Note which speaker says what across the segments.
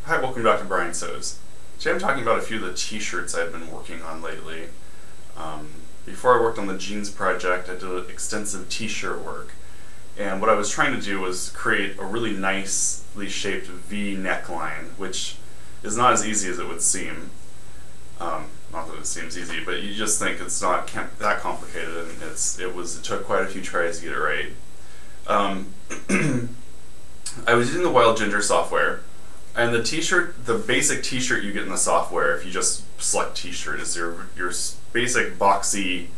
Speaker 1: Hi, welcome back to Brian Sews. Today I'm talking about a few of the t-shirts I've been working on lately. Before I worked on the jeans project, I did extensive t-shirt work. And what I was trying to do was create a really nicely shaped V neckline, which is not as easy as it would seem. Not that it seems easy, but you just think it's not that complicated, and it took quite a few tries to get it right. I was using the Wild Ginger software, and the t-shirt, the basic t-shirt you get in the software, if you just select t-shirt, is your basic boxy,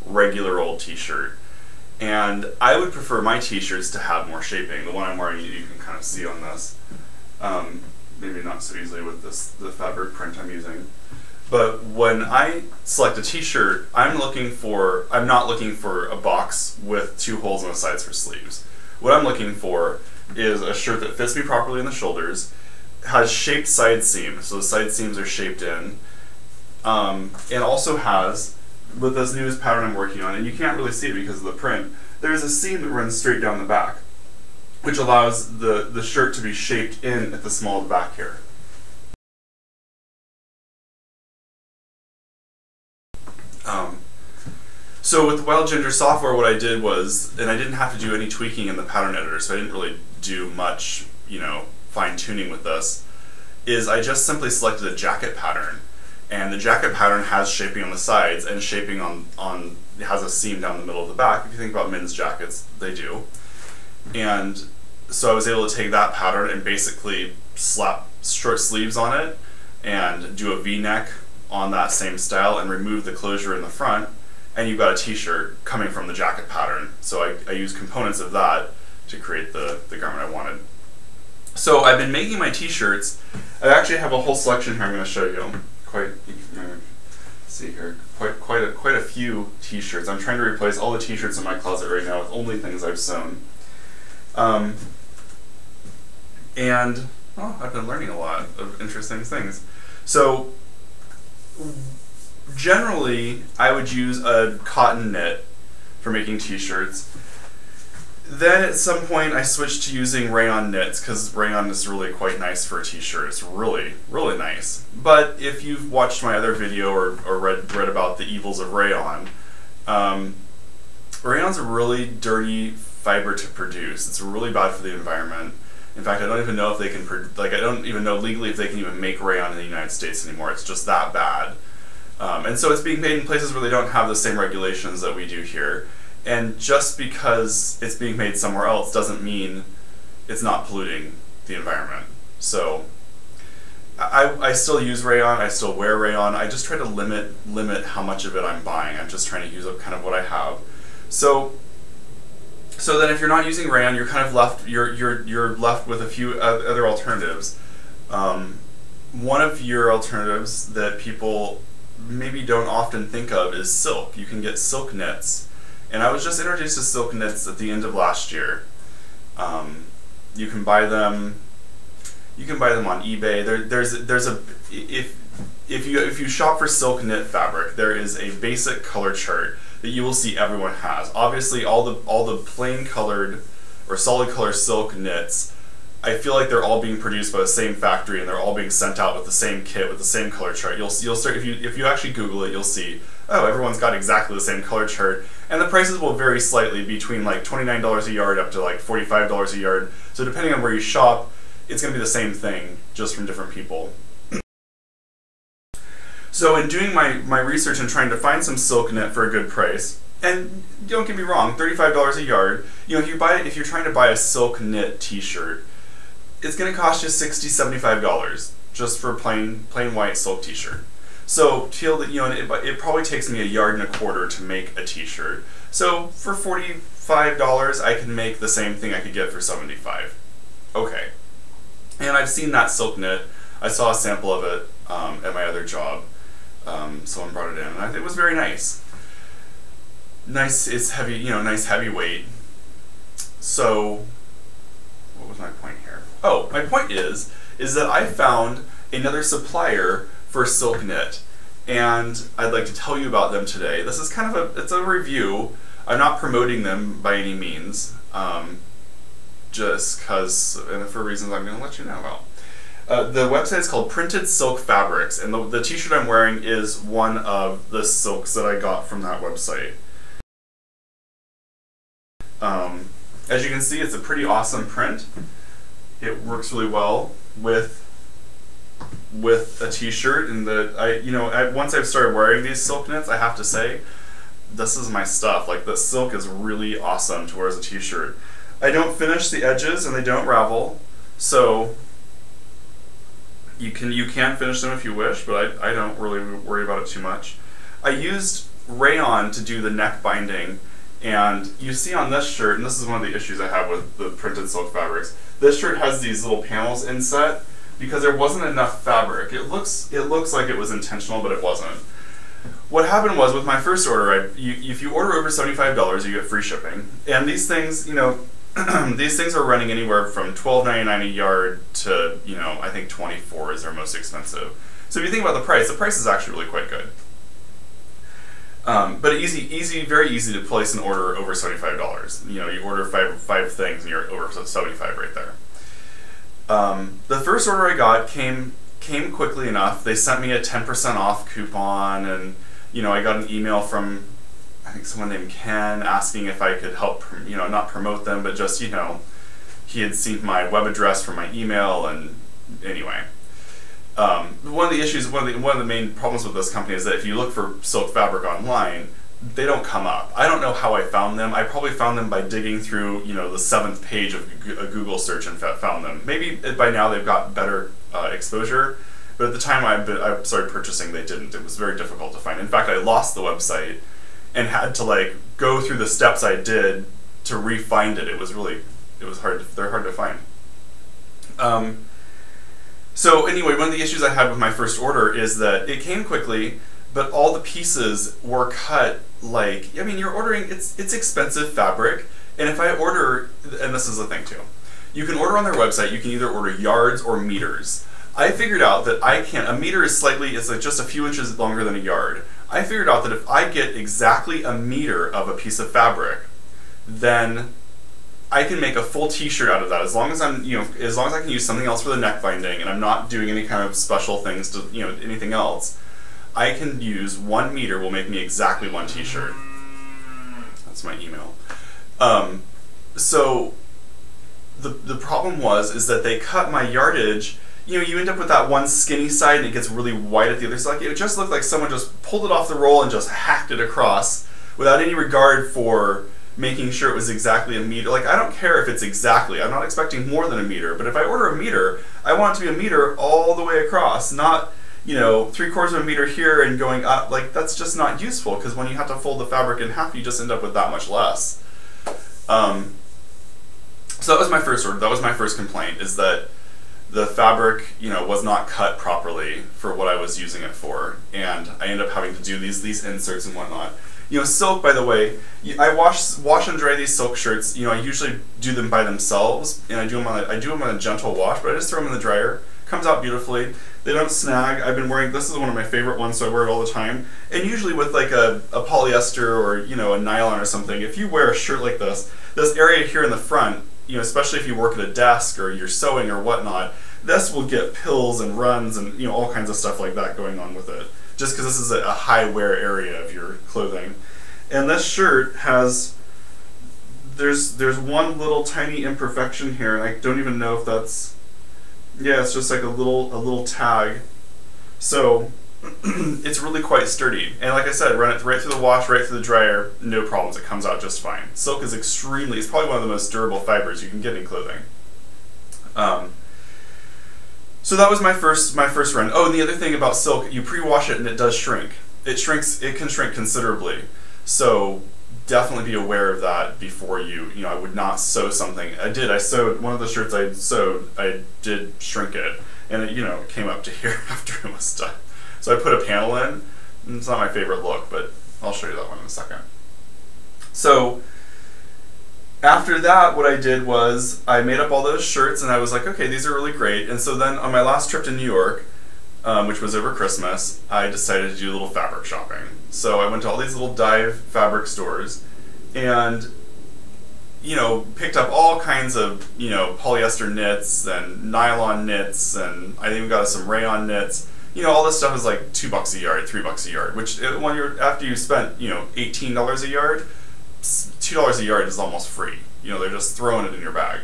Speaker 1: regular old t-shirt. And I would prefer my t-shirts to have more shaping. The one I'm wearing, you can kind of see on this. Maybe not so easily with the fabric print I'm using. But when I select a t-shirt, I'm not looking for a box with 2 holes on the sides for sleeves. What I'm looking for is a shirt that fits me properly in the shoulders, has shaped side seams, so the side seams are shaped in, and also has, with this newest pattern I'm working on, and you can't really see it because of the print, there's a seam that runs straight down the back, which allows the shirt to be shaped in at the small of the back here. So with the Wild Ginger software, what I did was, and I didn't have to do any tweaking in the pattern editor, so I didn't really do much, fine-tuning with this, is I just simply selected a jacket pattern. And the jacket pattern has shaping on the sides and shaping it has a seam down the middle of the back. If you think about men's jackets, they do. And so I was able to take that pattern and basically slap short sleeves on it and do a V-neck on that same style and remove the closure in the front, and you've got a t-shirt coming from the jacket pattern. So I used components of that to create the garment I wanted. So I've been making my t-shirts. I actually have a whole selection here I'm going to show you. See here, quite a few t-shirts. I'm trying to replace all the t-shirts in my closet right now with only things I've sewn. And I've been learning a lot of interesting things. So generally, I would use a cotton knit for making t-shirts. Then at some point I switched to using rayon knits, because rayon is really quite nice for a t-shirt. It's really, really nice. But if you've watched my other video or read about the evils of rayon, rayon's a really dirty fiber to produce. It's really bad for the environment. In fact, I don't even know if they can, I don't even know legally if they can even make rayon in the United States anymore. It's just that bad. And so it's being made in places where they don't have the same regulations that we do here. And just because it's being made somewhere else doesn't mean it's not polluting the environment. So I still use rayon, I still wear rayon. I just try to limit how much of it I'm buying. I'm just trying to use up kind of what I have. So then if you're not using rayon, you're kind of left you're left with a few other alternatives. One of your alternatives that people maybe don't often think of is silk. You can get silk knits. And I was just introduced to silk knits at the end of last year. You can buy them. You can buy them on eBay. If you shop for silk knit fabric, there is a basic color chart that you will see everyone has. Obviously, all the plain colored or solid color silk knits, I feel like they're all being produced by the same factory and they're all being sent out with the same kit with the same color chart. You'll start if you actually Google it, you'll see, oh, everyone's got exactly the same color chart, and the prices will vary slightly between like $29 a yard up to like $45 a yard. So depending on where you shop, it's going to be the same thing, just from different people. So in doing my research and trying to find some silk knit for a good price, and don't get me wrong, $35 a yard, if you're trying to buy a silk knit t-shirt, it's going to cost you $60, $75 just for a plain white silk t-shirt. So it probably takes me 1.25 yards to make a t-shirt. So for $45, I can make the same thing I could get for $75. Okay. And I've seen that silk knit. I saw a sample of it at my other job. Someone brought it in, and it was very nice. Nice, it's heavy, nice heavy weight. So, what was my point here? Oh, my point is that I found another supplier for silk knit, and I'd like to tell you about them today. This is kind of it's a review. I'm not promoting them by any means, just because, and for reasons I'm going to let you know about. The website is called Printed Silk Fabrics, and the t-shirt I'm wearing is one of the silks that I got from that website. As you can see, it's a pretty awesome print. It works really well with a t-shirt, and once I've started wearing these silk knits, I have to say, this is my stuff. Like, the silk is really awesome to wear as a t-shirt. I don't finish the edges and they don't ravel, so you can finish them if you wish, but I don't really worry about it too much. I used rayon to do the neck binding, and you see on this shirt, and this is one of the issues I have with the printed silk fabrics, this shirt has these little panels inset because there wasn't enough fabric. It looks like it was intentional, but it wasn't. What happened was, with my first order, if you order over $75, you get free shipping, and these things, these things are running anywhere from $12.99 a yard to, I think $24 is their most expensive. So if you think about the price is actually really quite good. But very easy to place an order over $75. You order five things and you're over $75 right there. The first order I got came quickly enough. They sent me a 10% off coupon, and I got an email from, I think, someone named Ken, asking if I could help, not promote them, but just, he had seen my web address from my email, and anyway. One of the main problems with this company is that if you look for silk fabric online, they don't come up. I don't know how I found them. I probably found them by digging through, the 7th page of a Google search and found them. Maybe by now they've got better exposure, but at the time I started purchasing, they didn't. It was very difficult to find. In fact, I lost the website and had to go through the steps I did to re-find it. It was hard. They're hard to find. So anyway, one of the issues I had with my first order is that it came quickly, but all the pieces were cut you're ordering, it's expensive fabric, and if I order, and this is the thing too, you can order on their website, you can either order yards or meters. I figured out that a meter is just a few inches longer than a yard. I figured out that if I get exactly a meter of a piece of fabric, then I can make a full t-shirt out of that, as long as I can use something else for the neck binding and I'm not doing any kind of special things to, anything else. I can use 1 meter will make me exactly one t-shirt. That's my email. So the problem is that they cut my yardage. You end up with that one skinny side and it gets really white at the other side. It just looked like someone just pulled it off the roll and just hacked it across without any regard for making sure it was exactly a meter. I don't care if it's exactly. I'm not expecting more than a meter, but if I order a meter, I want it to be a meter all the way across, not 3/4 of a meter here and going up. That's just not useful, because when you have to fold the fabric in half, you just end up with that much less. So that was my first order. That was my first complaint, is that the fabric, was not cut properly for what I was using it for, and I ended up having to do these inserts and whatnot. Silk, by the way, I wash and dry these silk shirts. I usually do them by themselves, and I do them on a gentle wash, but I just throw them in the dryer. Comes out beautifully. They don't snag. I've been wearing, this is one of my favorite ones, so I wear it all the time. And usually with a polyester or a nylon or something, if you wear a shirt like this area here in the front, especially if you work at a desk or you're sewing or whatnot, this will get pills and runs and all kinds of stuff like that going on with it, just because this is a high wear area of your clothing. And this shirt has, there's one little tiny imperfection here, and I don't even know if that's, yeah, it's just a little tag. So it's really quite sturdy, and like I said, run it right through the wash, right through the dryer, no problems. It comes out just fine. Silk is it's probably one of the most durable fibers you can get in clothing. So that was my first run. Oh, and the other thing about silk, you pre-wash it and it does shrink. It can shrink considerably. So definitely be aware of that before I would not sew something. I sewed one of the shirts I did shrink it, and it came up to here after it was done. So I put a panel in, and it's not my favorite look, but I'll show you that one in a second. So after that, what I did was I made up all those shirts, and I was like, okay, these are really great. And so then on my last trip to New York, which was over Christmas, I decided to do a little fabric shopping. So I went to all these little dive fabric stores, and picked up all kinds of, polyester knits and nylon knits, and I even got some rayon knits. All this stuff is like $2 a yard, $3 a yard, which after you spent, $18 a yard, $2 a yard is almost free. They're just throwing it in your bag.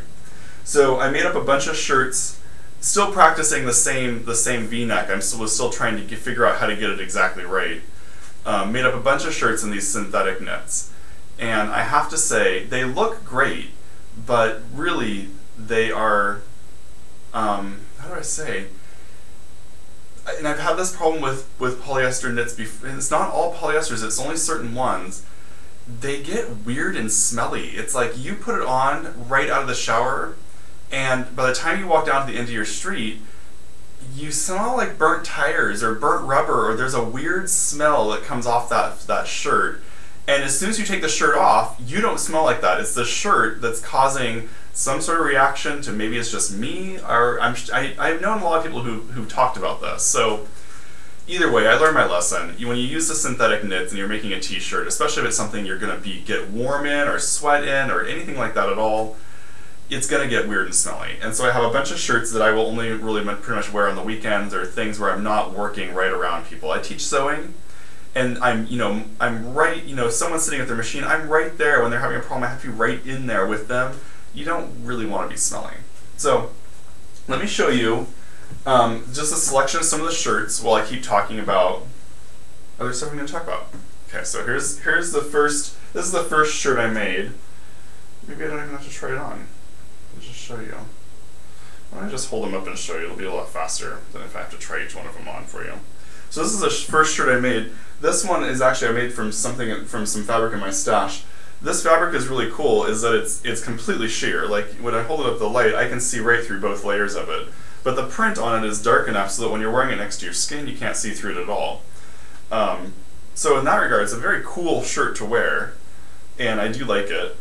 Speaker 1: So I made up a bunch of shirts, still practicing the same V-neck. I was still trying to figure out how to get it exactly right. Made up a bunch of shirts in these synthetic knits. And I have to say, they look great, but really they are, how do I say? And I've had this problem with polyester knits before, and it's not all polyesters, it's only certain ones. They get weird and smelly. It's like you put it on right out of the shower, and by the time you walk down to the end of your street, you smell like burnt tires or burnt rubber, or there's a weird smell that comes off that shirt. And as soon as you take the shirt off, you don't smell like that. It's the shirt that's causing some sort of reaction to, maybe it's just me, or I've known a lot of people who've talked about this. So either way, I learned my lesson. When you use the synthetic knits and you're making a t-shirt, especially if it's something you're going to get warm in or sweat in or anything like that at all, it's going to get weird and smelly. And so I have a bunch of shirts that I will only really pretty much wear on the weekends, or things where I'm not working right around people. I teach sewing, and I'm right, someone's sitting at their machine, I'm right there. When they're having a problem, I have to be right in there with them. You don't really want to be smelling. So let me show you just a selection of some of the shirts while I keep talking about other stuff I'm going to talk about. Okay, so here's the first, this is the first shirt I made. Maybe I don't even have to try it on. I'll just show you. Why don't I just hold them up and show you? It'll be a lot faster than if I have to try each one of them on for you. So this is the first shirt I made. This one is actually I made from some fabric in my stash. This fabric is really cool, is that it's completely sheer. Like when I hold it up to the light, I can see right through both layers of it. But the print on it is dark enough so that when you're wearing it next to your skin, you can't see through it at all. So in that regard, it's a very cool shirt to wear, and I do like it.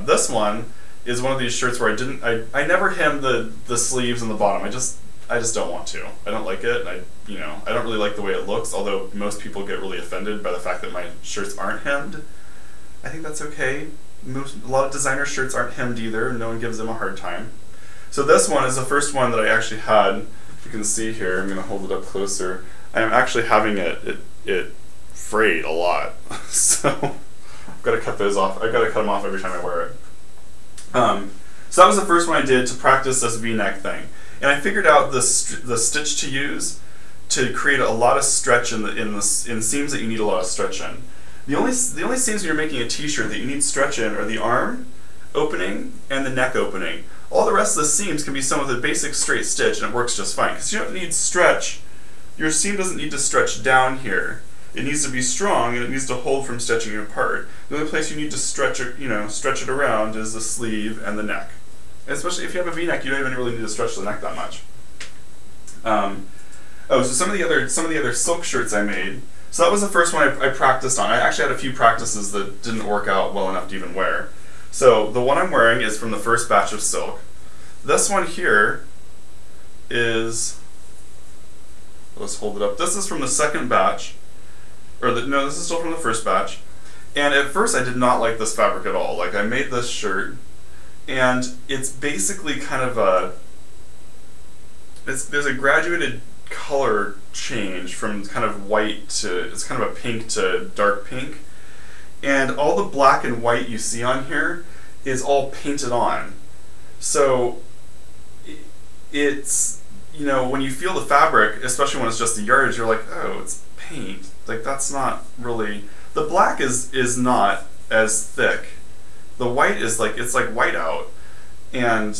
Speaker 1: This one is one of these shirts where I never hem the sleeves and the bottom. I just don't want to. I don't like it, and I don't really like the way it looks, although most people get really offended by the fact that my shirts aren't hemmed. I think that's okay. A lot of designer shirts aren't hemmed either, and no one gives them a hard time. So this one is the first one that I actually had. You can see here, I'm going to hold it up closer. I am actually having it frayed a lot. So I've got to cut those off. I've got to cut them off every time I wear it. So that was the first one I did to practice this V-neck thing. And I figured out the stitch to use to create a lot of stretch in seams that you need a lot of stretch in. The only seams when you're making a t-shirt that you need stretch in are the arm opening and the neck opening. All the rest of the seams can be sewn with a basic straight stitch, and it works just fine. Because you don't need stretch. Your seam doesn't need to stretch down here. It needs to be strong, and it needs to hold from stretching apart. The only place you need to stretch it around is the sleeve and the neck. And especially if you have a V-neck, you don't even really need to stretch the neck that much. So some of the other silk shirts I made. So that was the first one I practiced on. I actually had a few practices that didn't work out well enough to even wear. So the one I'm wearing is from the first batch of silk. This one here is, let's hold it up. This is from the second batch, no, this is still from the first batch. And at first I did not like this fabric at all. Like I made this shirt, and it's basically kind of there's a graduated color change from kind of white to, it's kind of a pink to dark pink. And all the black and white you see on here is all painted on. So it's, when you feel the fabric, especially when it's just the yardage, you're like, oh, it's paint. Like that's not really, the black is not as thick. The white is like, it's like white out. And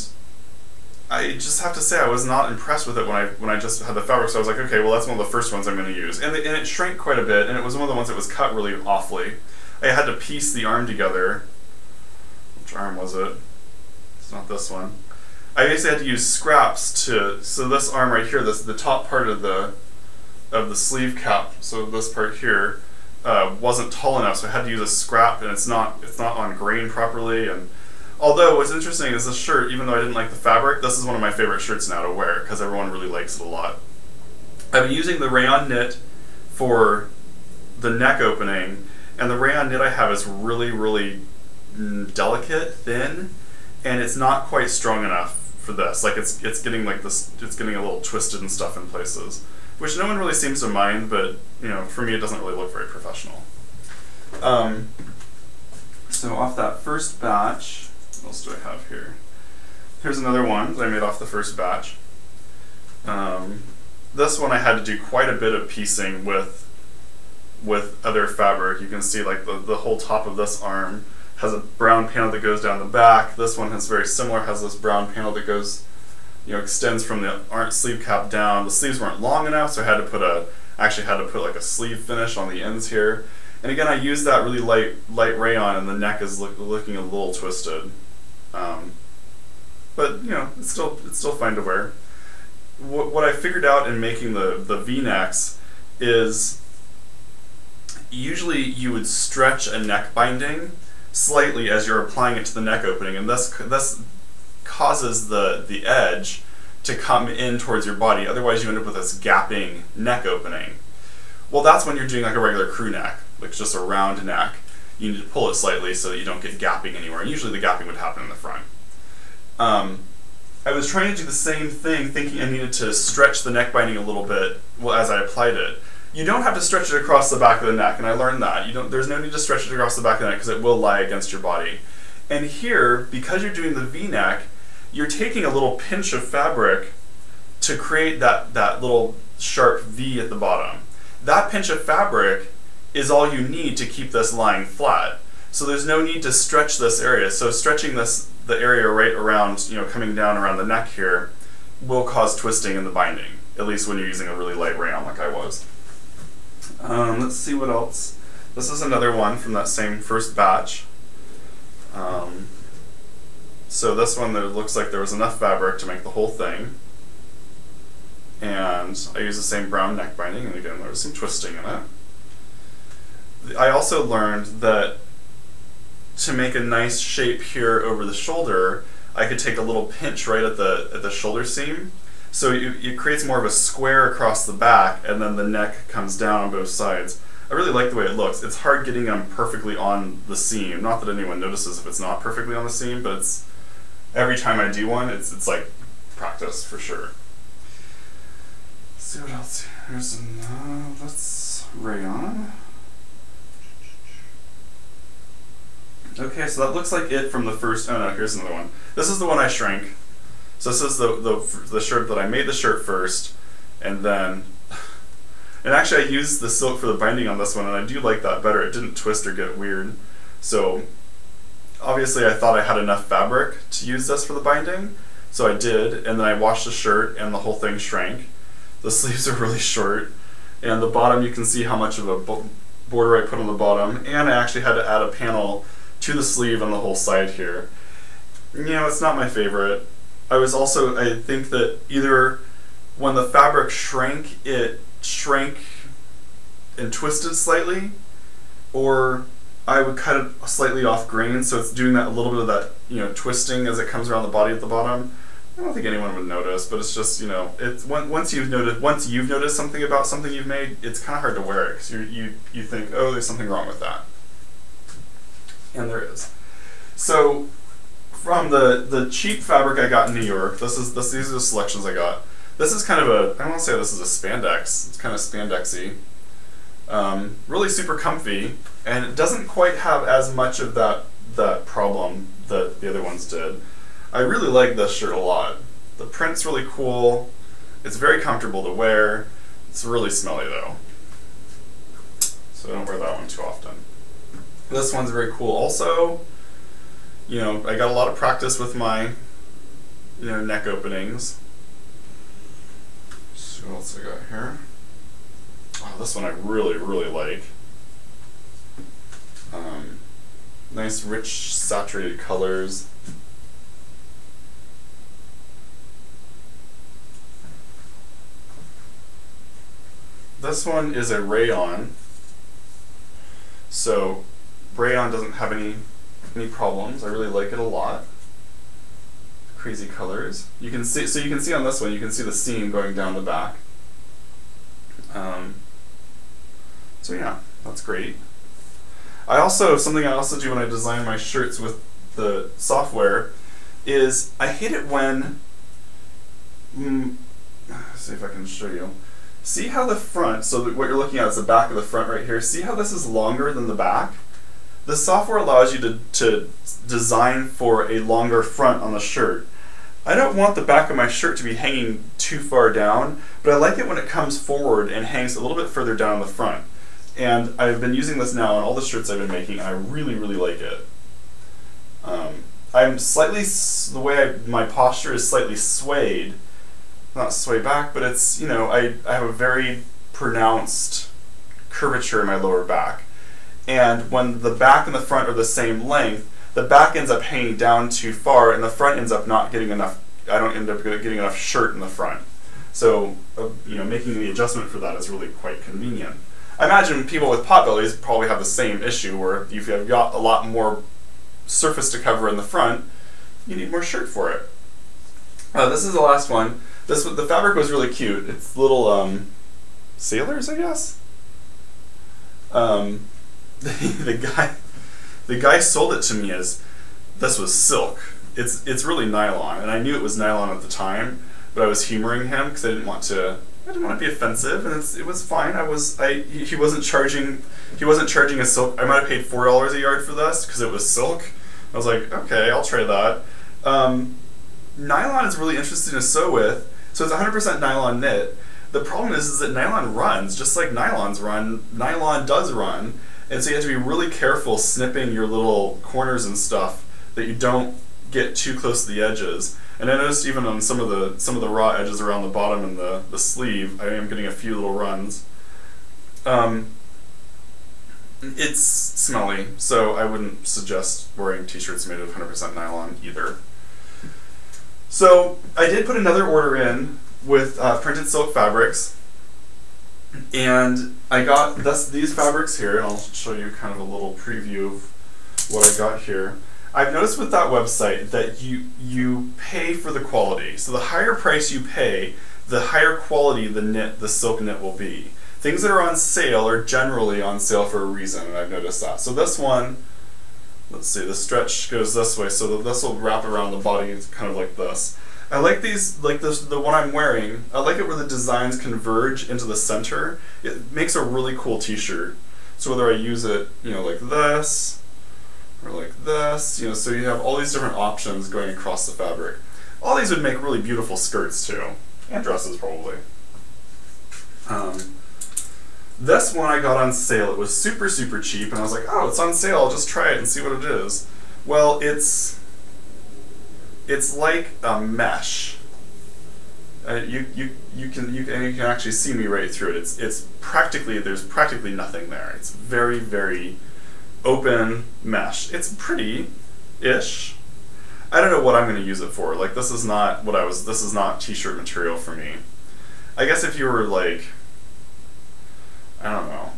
Speaker 1: I just have to say I was not impressed with it when I just had the fabric, so I was like, okay, well that's one of the first ones I'm going to use. And it shrank quite a bit, and it was one of the ones that was cut really awfully. I had to piece the arm together. Which arm was it? It's not this one. I basically had to use scraps so this arm right here, the top part of the sleeve cap, so this part here, wasn't tall enough, so I had to use a scrap, and it's not on grain properly. And although what's interesting is this shirt, even though I didn't like the fabric, this is one of my favorite shirts now to wear because everyone really likes it a lot. I've been using the rayon knit for the neck opening, and the rayon knit I have is really, really delicate, thin, and it's not quite strong enough for this. Like it's getting like this, it's getting a little twisted and stuff in places, which no one really seems to mind, but you know, for me it doesn't really look very professional. So off that first batch, what else do I have here? Here's another one that I made off the first batch. This one I had to do quite a bit of piecing with other fabric. You can see like the whole top of this arm has a brown panel that goes down the back. This one has very similar, has this brown panel that goes, you know, extends from the sleeve cap down. The sleeves weren't long enough, so I had to put actually had to put like a sleeve finish on the ends here. And again, I used that really light rayon, and the neck is looking a little twisted. But you know, it's still fine to wear. What I figured out in making the V-necks is usually you would stretch a neck binding slightly as you're applying it to the neck opening, and this causes the edge to come in towards your body. Otherwise you end up with this gapping neck opening. Well, that's when you're doing like a regular crew neck, like just a round neck. You need to pull it slightly so that you don't get gapping anywhere, and usually the gapping would happen in the front. I was trying to do the same thing, thinking I needed to stretch the neck binding a little bit as I applied it. You don't have to stretch it across the back of the neck, and I learned that. There's no need to stretch it across the back of the neck because it will lie against your body. And here, because you're doing the V-neck, you're taking a little pinch of fabric to create that little sharp V at the bottom. That pinch of fabric is all you need to keep this lying flat. So there's no need to stretch this area. So stretching the area right around, you know, coming down around the neck here will cause twisting in the binding, at least when you're using a really light rayon like I was. Let's see what else. This is another one from that same first batch. So this one, there looks like there was enough fabric to make the whole thing. And I used the same brown neck binding, and again there was some twisting in it. I also learned that to make a nice shape here over the shoulder, I could take a little pinch right at the shoulder seam. So it creates more of a square across the back, and then the neck comes down on both sides. I really like the way it looks. It's hard getting them perfectly on the seam. Not that anyone notices if it's not perfectly on the seam, but it's every time I do one, it's like practice for sure. Let's see what else. Here's let's rayon. Okay, so that looks like it from the first. Oh no, here's another one. This is the one I shrank. So this is the shirt that I made the shirt first, and then, and actually I used the silk for the binding on this one, and I do like that better. It didn't twist or get weird. So obviously I thought I had enough fabric to use this for the binding, so I did, and then I washed the shirt, and the whole thing shrank. The sleeves are really short, and the bottom, you can see how much of a border I put on the bottom, and I actually had to add a panel to the sleeve on the whole side here. You know, it's not my favorite. I think that either when the fabric shrank, it shrank and twisted slightly, or I would cut it slightly off grain, so it's doing that a little bit of that, you know, twisting as it comes around the body at the bottom. I don't think anyone would notice, but it's just, you know, it's once you've noticed something about something you've made, it's kind of hard to wear it because you think, oh, there's something wrong with that. And there is. So from the cheap fabric I got in New York, these are the selections I got. This is kind of I don't want to say this is a spandex. It's kind of spandexy. Really super comfy, and it doesn't quite have as much of that problem that the other ones did. I really like this shirt a lot. The print's really cool. It's very comfortable to wear. It's really smelly though, so I don't wear that one too often. This one's very cool also. You know, I got a lot of practice with my, you know, neck openings. So what else I got here? Oh, this one I really, really like. Nice, rich, saturated colors. This one is a rayon. So rayon doesn't have any problems. I really like it a lot. Crazy colors. You can see, so you can see on this one, you can see the seam going down the back. So yeah, that's great. Something I also do when I design my shirts with the software is I hate it when, let's see if I can show you. See how the front, so what you're looking at is the back of the front right here. See how this is longer than the back? The software allows you to design for a longer front on the shirt. I don't want the back of my shirt to be hanging too far down, but I like it when it comes forward and hangs a little bit further down the front. And I've been using this now on all the shirts I've been making, and I really, really like it. I'm slightly, my posture is slightly swayed. Not sway back, but it's, you know, I have a very pronounced curvature in my lower back. And when the back and the front are the same length, the back ends up hanging down too far, and the front ends up not getting enough, I don't end up getting enough shirt in the front. So, you know, making the adjustment for that is really quite convenient. I imagine people with potbellies probably have the same issue, where if you've got a lot more surface to cover in the front, you need more shirt for it. This is the last one. The fabric was really cute. It's little sailors, I guess. The guy sold it to me as this was silk. It's really nylon, and I knew it was nylon at the time, but I was humoring him because I didn't want to be offensive, and it was fine. He wasn't charging a silk. I might have paid $4 a yard for this because it was silk. I was like, okay, I'll try that. Nylon is really interesting to sew with. So it's 100% nylon knit. The problem is that nylon runs, just like nylons run. Nylon does run, and so you have to be really careful snipping your little corners and stuff that you don't get too close to the edges. And I noticed even on some of the raw edges around the bottom and the sleeve, I am getting a few little runs. It's smelly, so I wouldn't suggest wearing t-shirts made of 100% nylon either. So I did put another order in with printed silk fabrics, and I got these fabrics here, and I'll show you kind of a little preview of what I got here. I've noticed with that website that you pay for the quality. So the higher price you pay, the higher quality the silk knit will be. Things that are on sale are generally on sale for a reason, and I've noticed that. So this one, let's see, the stretch goes this way, so this will wrap around the body kind of like this. I like these, like the one I'm wearing, I like it where the designs converge into the center. It makes a really cool t-shirt. So whether I use it, you know, like this, or like this, you know, so you have all these different options going across the fabric. All these would make really beautiful skirts too, and dresses probably. This one I got on sale. It was super, super cheap, and I was like, oh, it's on sale, I'll just try it and see what it is. Well, it's like a mesh. You can actually see me right through it. There's practically nothing there. It's very, very open mesh. It's pretty-ish. I don't know what I'm going to use it for. Like, this is not t-shirt material for me. I guess if you were like, I don't know,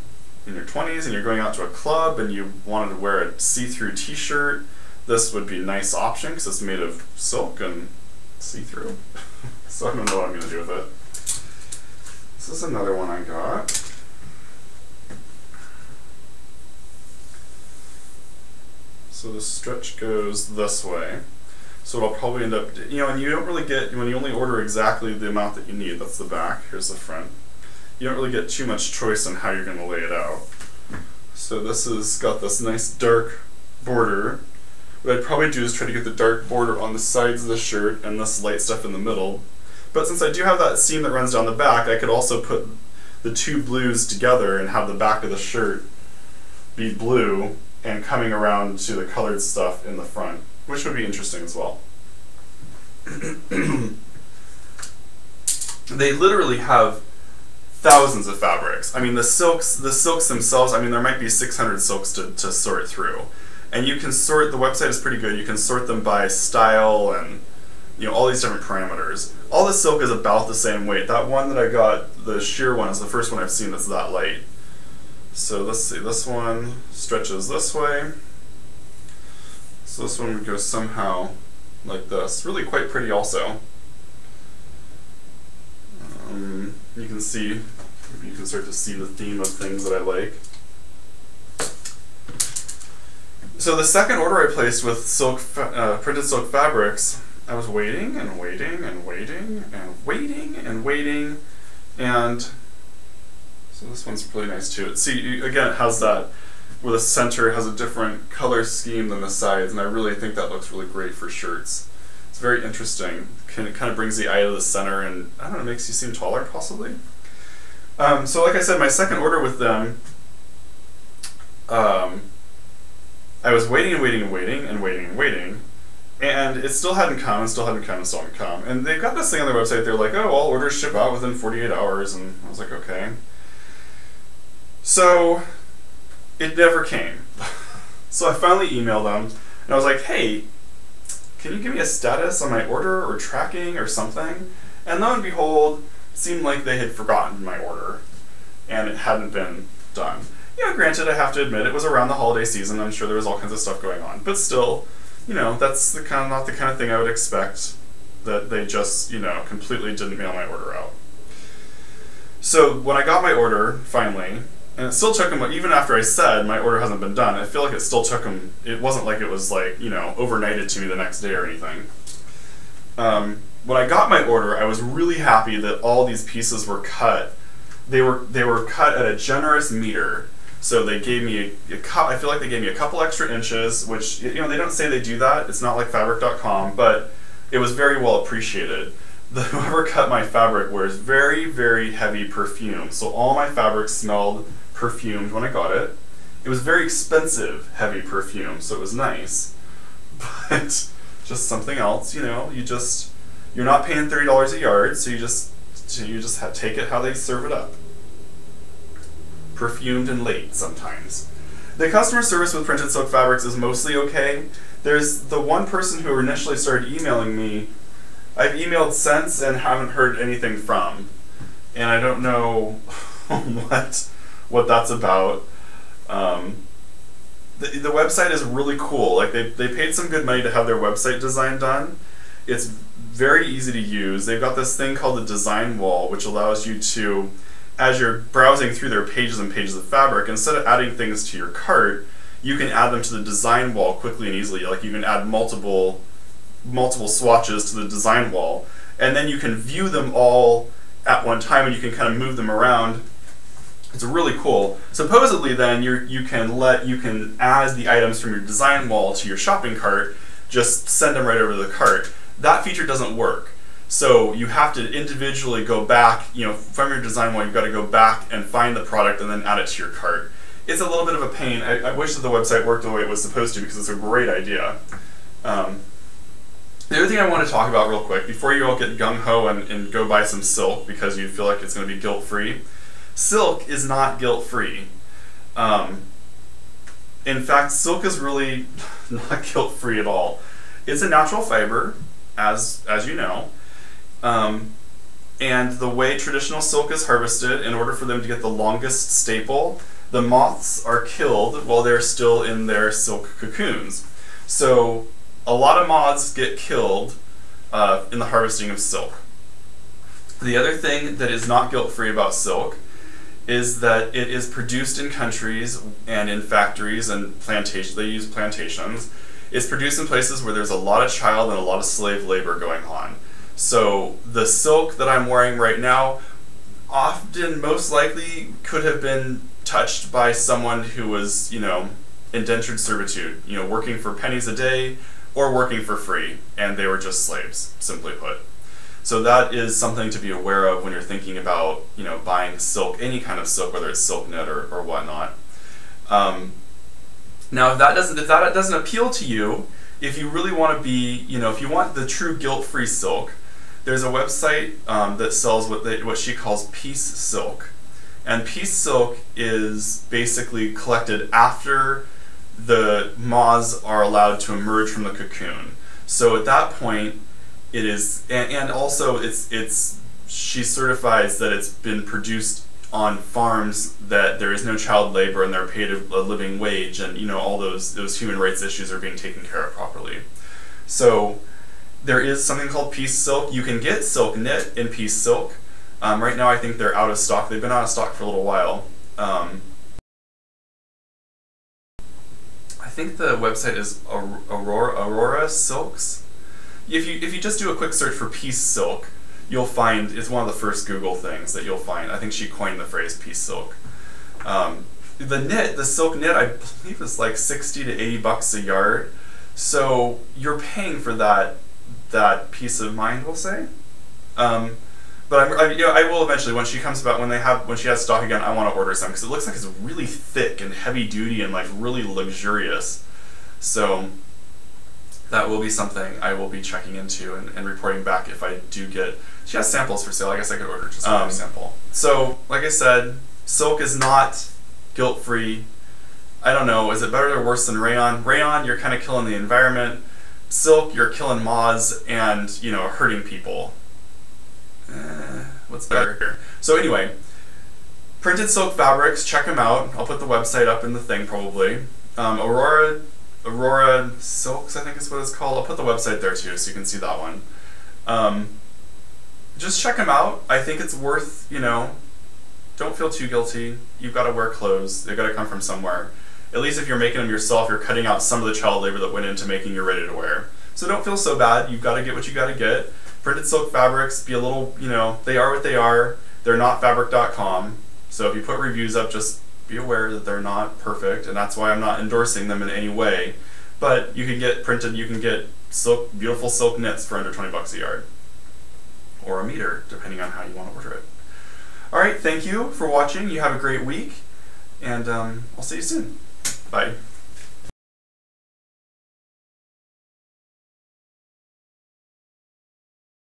Speaker 1: in your 20s and you're going out to a club and you wanted to wear a see-through t-shirt, this would be a nice option because it's made of silk and see-through. So I don't know what I'm going to do with it. This is another one I got. So the stretch goes this way. So it'll probably end up, you know, and you don't really get, when you only order exactly the amount that you need, that's the back, here's the front. You don't really get too much choice on how you're going to lay it out. So this has got this nice dark border. What I'd probably do is try to get the dark border on the sides of the shirt and this light stuff in the middle. But since I do have that seam that runs down the back, I could also put the two blues together and have the back of the shirt be blue and coming around to the colored stuff in the front, which would be interesting as well. They literally have thousands of fabrics. I mean, the silks themselves, I mean, there might be 600 silks to sort through. And you can sort, the website is pretty good, you can sort them by style and, you know, all these different parameters. All the silk is about the same weight. That one that I got, the sheer one, is the first one I've seen that's that light. So let's see, this one stretches this way. So this one would go somehow like this. Really quite pretty also. You can see, maybe you can start to see the theme of things that I like. So the second order I placed with printed silk fabrics, I was waiting and waiting and waiting and waiting and waiting, and so this one's really nice too. See, again, it has that where the center has a different color scheme than the sides, and I really think that looks really great for shirts. It's very interesting. It kind of brings the eye to the center, and I don't know, makes you seem taller possibly. So like I said, my second order with them, I was waiting and waiting and waiting and waiting and waiting, and it still hadn't come, and still hadn't come, and still hadn't come. And they've got this thing on their website, they're like, oh, all orders ship out within 48 hours, and I was like, okay. So, it never came. So I finally emailed them, and I was like, hey, can you give me a status on my order, or tracking, or something? And lo and behold, it seemed like they had forgotten my order, and it hadn't been done. You know, granted, I have to admit, it was around the holiday season. I'm sure there was all kinds of stuff going on. But still, you know, that's not the kind of thing I would expect, that they just, you know, completely didn't mail my order out. So when I got my order, finally, and it still took them, even after I said my order hasn't been done, I feel like it still took them, it wasn't like it was like, you know, overnighted to me the next day or anything. When I got my order, I was really happy that all these pieces were cut. They were cut at a generous meter. So they gave me I feel like they gave me a couple extra inches, which, you know, they don't say they do that. It's not like fabric.com, but it was very well appreciated. Whoever cut my fabric wears very, very heavy perfume. So all my fabric smelled perfumed when I got it. It was very expensive, heavy perfume, so it was nice. But just something else, you know, you're not paying $30 a yard, so you just take it how they serve it up. Perfumed and late sometimes. The customer service with printed silk fabrics is mostly okay. There's the one person who initially started emailing me, I've emailed since and haven't heard anything from. And I don't know what that's about. The website is really cool. Like they paid some good money to have their website design done. It's very easy to use. They've got this thing called the design wall, which allows you to, as you're browsing through their pages and pages of fabric, instead of adding things to your cart, you can add them to the design wall quickly and easily. Like you can add multiple swatches to the design wall, and then you can view them all at one time, and you can kind of move them around. It's really cool. Supposedly then you can add the items from your design wall to your shopping cart, just send them right over to the cart. That feature doesn't work. So you have to individually go back, you know, from your design wall, you've got to go back and find the product and then add it to your cart. It's a little bit of a pain. I wish that the website worked the way it was supposed to, because it's a great idea. The other thing I want to talk about real quick, before you all get gung-ho and go buy some silk because you feel like it's going to be guilt-free, silk is not guilt-free. In fact, silk is really not guilt-free at all. It's a natural fiber, as you know. And the way traditional silk is harvested, in order for them to get the longest staple, the moths are killed while they're still in their silk cocoons. So a lot of moths get killed in the harvesting of silk. The other thing that is not guilt-free about silk is that it is produced in countries and in factories and plantations. They use plantations. It's produced in places where there's a lot of child and a lot of slave labor going on. So the silk that I'm wearing right now often, most likely, could have been touched by someone who was, you know, indentured servitude, you know, working for pennies a day or working for free, and they were just slaves, simply put. So that is something to be aware of when you're thinking about, you know, buying silk, any kind of silk, whether it's silk knit or whatnot. Now, if that doesn't appeal to you, if you really want to be, you know, if you want the true guilt-free silk, there's a website that sells what she calls piece silk. And piece silk is basically collected after the moths are allowed to emerge from the cocoon. So at that point, it is, and also she certifies that it's been produced on farms that there is no child labor and they're paid a living wage, and, you know, all those human rights issues are being taken care of properly. So there is something called piece silk. You can get silk knit in piece silk. Right now I think they're out of stock. They've been out of stock for a little while. I think the website is Aurora Silks. If you just do a quick search for piece silk, you'll find it's one of the first Google things that you'll find. I think she coined the phrase piece silk. The silk knit, I believe is like 60 to 80 bucks a yard. So you're paying for that peace of mind, we'll say. But I will eventually, when she has stock again, I want to order some because it looks like it's really thick and heavy duty and like really luxurious. So that will be something I will be checking into and reporting back if I do get. She has samples for sale. I guess I could order just one sample. So like I said, silk is not guilt-free. I don't know. Is it better or worse than rayon? Rayon, you're kind of killing the environment. Silk, you're killing moths and hurting people. What's better here? So anyway, printed silk fabrics, check them out. I'll put the website up in the thing probably. Aurora Silks, I think is what it's called. I'll put the website there too, so you can see that one. Just check them out. I think it's worth, don't feel too guilty. You've got to wear clothes. They've got to come from somewhere. At least if you're making them yourself, you're cutting out some of the child labor that went into making you ready to wear. So don't feel so bad. You've got to get what you got to get. Printed silk fabrics, be a little, they are what they are. They're not fabric.com. So if you put reviews up, just be aware that they're not perfect, and that's why I'm not endorsing them in any way. But you can get silk, beautiful silk knits for under 20 bucks a yard. Or a meter, depending on how you want to order it. Alright, thank you for watching. You have a great week, and I'll see you soon. Bye.